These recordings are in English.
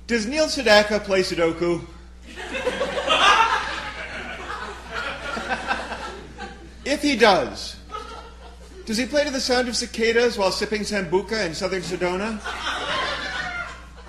Does Neil Sedaka play Sudoku? If he does he play to the sound of cicadas while sipping Sambuca in southern Sedona?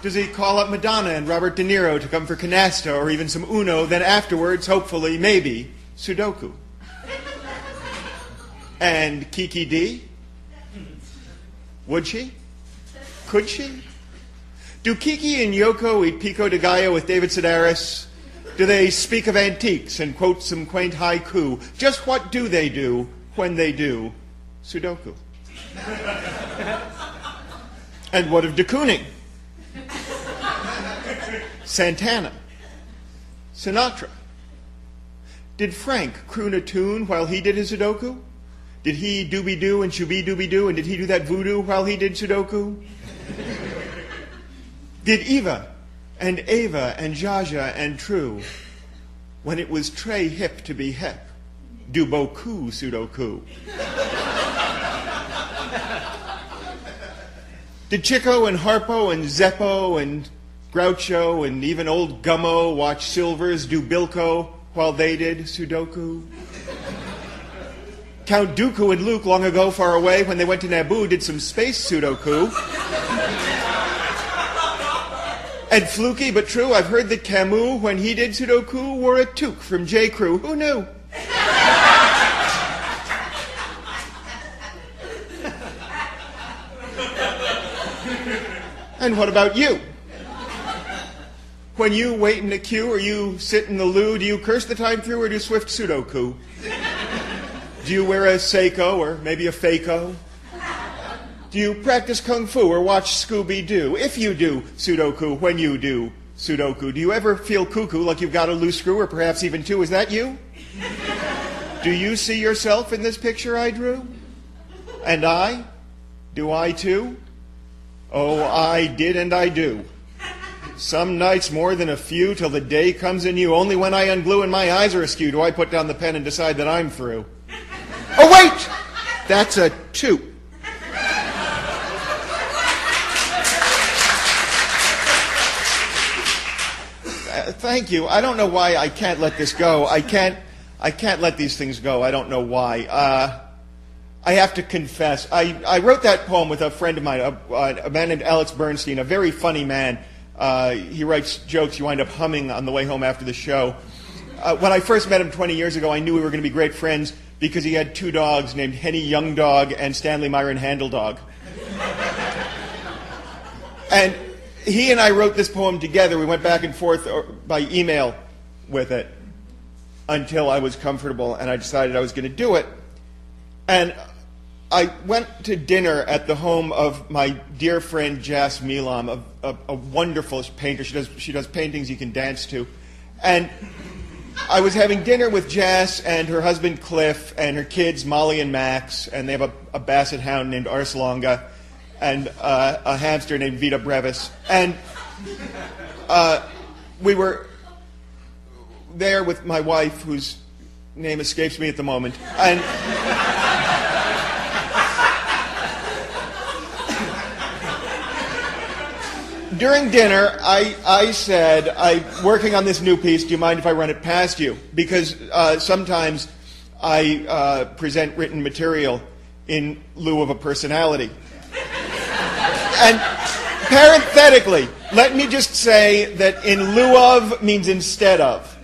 Does he call up Madonna and Robert De Niro to come for canasta or even some Uno, then afterwards, hopefully, maybe, Sudoku? And Kiki D? Would she? Could she? Do Kiki and Yoko eat pico de gallo with David Sedaris? Do they speak of antiques and quote some quaint haiku? Just what do they do when they do Sudoku? And what of de Kooning? Santana? Sinatra? Did Frank croon a tune while he did his Sudoku? Did he doobie-doo and shooby-dooby-doo, and did he do that voodoo while he did Sudoku? Did Eva and Ava and Jaja and True, when it was très hip to be hip, do beaucoup Sudoku? Did Chico and Harpo and Zeppo and Groucho and even old Gummo watch Silvers do Bilko while they did Sudoku? Count Dooku and Luke long ago far away when they went to Naboo did some space Sudoku. And fluky but true, I've heard that Camus, when he did Sudoku, wore a toque from J. Crew. Who knew? And what about you? When you wait in a queue or you sit in the loo, do you curse the time through or do swift Sudoku? Do you wear a Seiko or maybe a Faco? Do you practice Kung Fu or watch Scooby-Doo? If you do Sudoku, when you do Sudoku, do you ever feel cuckoo like you've got a loose screw or perhaps even two? Is that you? Do you see yourself in this picture I drew? And I? Do I too? Oh, I did and I do. Some nights more than a few till the day comes anew. Only when I unglue and my eyes are askew do I put down the pen and decide that I'm through. Oh, wait! That's a 2. Thank you. I don't know why I can't let this go. I can't let these things go. I don't know why. I have to confess. I wrote that poem with a friend of mine, a man named Alex Bernstein, a very funny man. He writes jokes you wind up humming on the way home after the show. When I first met him 20 years ago, I knew we were going to be great friends because he had 2 dogs named Henny Young Dog and Stanley Myron Handle Dog. And he and I wrote this poem together. We went back and forth by email with it until I was comfortable, and I decided I was going to do it. And I went to dinner at the home of my dear friend Jas Milam, a wonderful painter. She does paintings you can dance to. And I was having dinner with Jas and her husband Cliff and her kids Molly and Max, and they have a basset hound named Arslonga and a hamster named Vita Brevis. And we were there with my wife, whose name escapes me at the moment. And during dinner, I said, I'm working on this new piece. Do you mind if I run it past you? Because sometimes I present written material in lieu of a personality. And parenthetically, let me just say that in lieu of means instead of.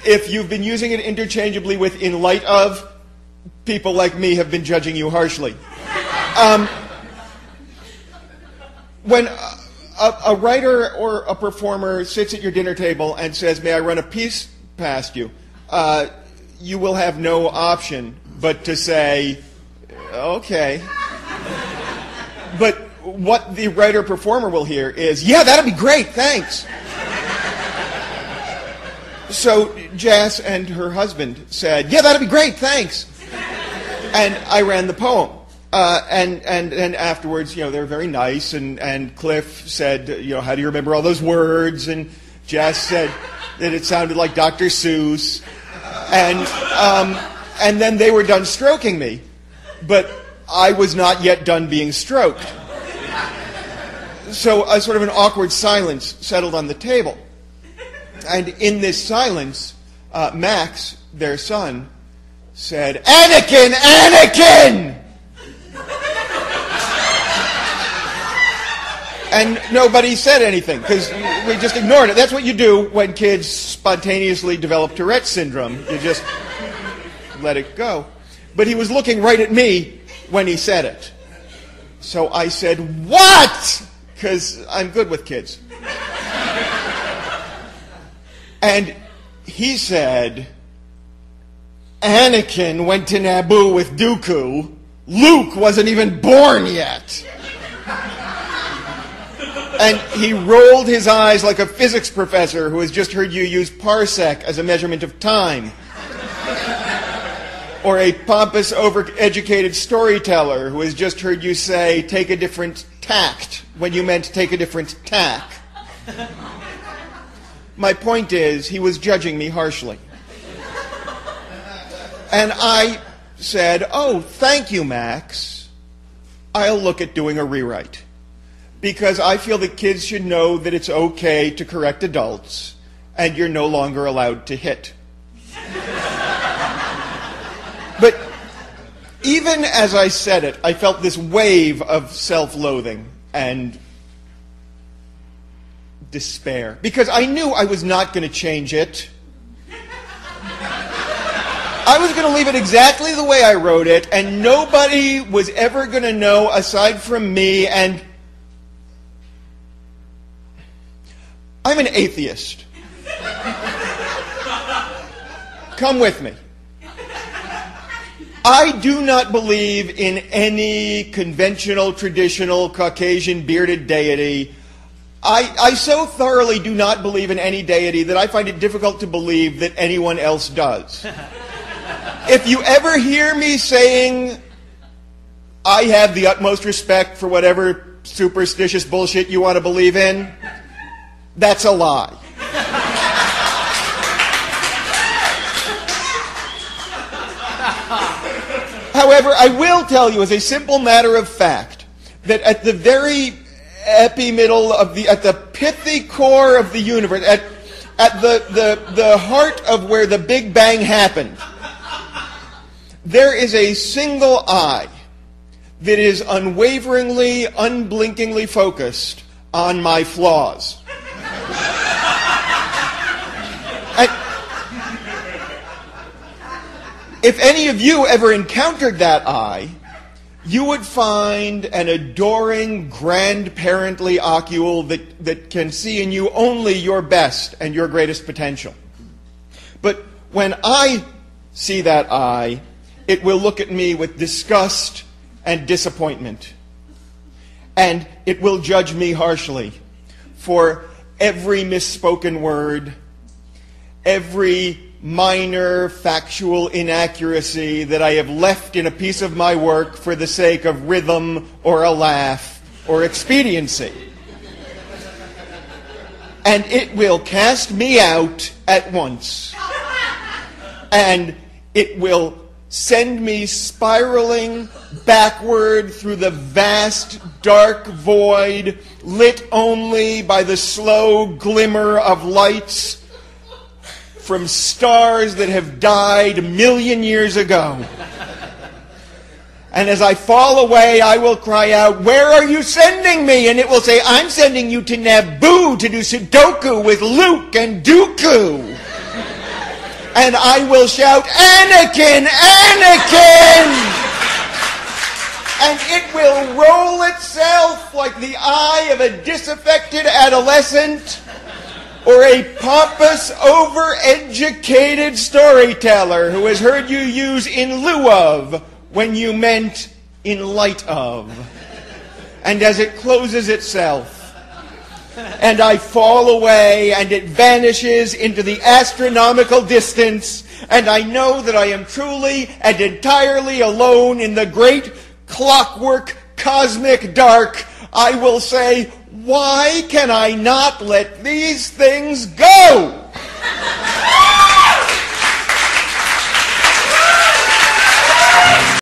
If you've been using it interchangeably with in light of, people like me have been judging you harshly. When a writer or a performer sits at your dinner table and says, may I run a piece past you, you will have no option but to say, okay. But what the writer-performer will hear is, yeah, that'd be great, thanks. So Jas and her husband said, yeah, that'd be great, thanks. And I ran the poem. And afterwards, they were very nice, and Cliff said, how do you remember all those words? And Jas said that it sounded like Dr. Seuss. And then they were done stroking me. But I was not yet done being stroked. So a sort of an awkward silence settled on the table. And in this silence, Max, their son, said, "Anakin! Anakin!" And nobody said anything, because we just ignored it. That's what you do when kids spontaneously develop Tourette's syndrome. You just let it go. But he was looking right at me when he said it. So I said, "What?" Because I'm good with kids. And he said, "Anakin went to Naboo with Dooku. Luke wasn't even born yet." And he rolled his eyes like a physics professor who has just heard you use parsec as a measurement of time. Or a pompous, overeducated storyteller who has just heard you say, "take a different tact," when you meant take a different tack. My point is, he was judging me harshly. And I said, "Oh, thank you, Max. I'll look at doing a rewrite. Because I feel that kids should know that it's okay to correct adults, and you're no longer allowed to hit." But even as I said it, I felt this wave of self-loathing and despair. Because I knew I was not going to change it. I was going to leave it exactly the way I wrote it, and nobody was ever going to know aside from me, and I'm an atheist. Come with me. I do not believe in any conventional, traditional, Caucasian, bearded deity. I so thoroughly do not believe in any deity that I find it difficult to believe that anyone else does. If you ever hear me saying, "I have the utmost respect for whatever superstitious bullshit you want to believe in," that's a lie. However, I will tell you as a simple matter of fact that at the very epi-middle of at the pithy core of the universe, at the heart of where the Big Bang happened, there is a single eye that is unwaveringly, unblinkingly focused on my flaws. If any of you ever encountered that eye, you would find an adoring, grandparently ocule that can see in you only your best and your greatest potential. But when I see that eye, it will look at me with disgust and disappointment. And it will judge me harshly for every misspoken word, every minor factual inaccuracy that I have left in a piece of my work for the sake of rhythm or a laugh or expediency. And it will cast me out at once. And it will send me spiraling backward through the vast, dark void, lit only by the slow glimmer of lights from stars that have died 1,000,000 years ago. And as I fall away, I will cry out, "Where are you sending me?" And it will say, "I'm sending you to Naboo to do Sudoku with Luke and Dooku." And I will shout, "Anakin! Anakin!" And it will roll itself like the eye of a disaffected adolescent or a pompous, overeducated storyteller who has heard you use "in lieu of" when you meant "in light of." And as it closes itself, and I fall away, and it vanishes into the astronomical distance, and I know that I am truly and entirely alone in the great clockwork cosmic dark, I will say, "Why can I not let these things go?"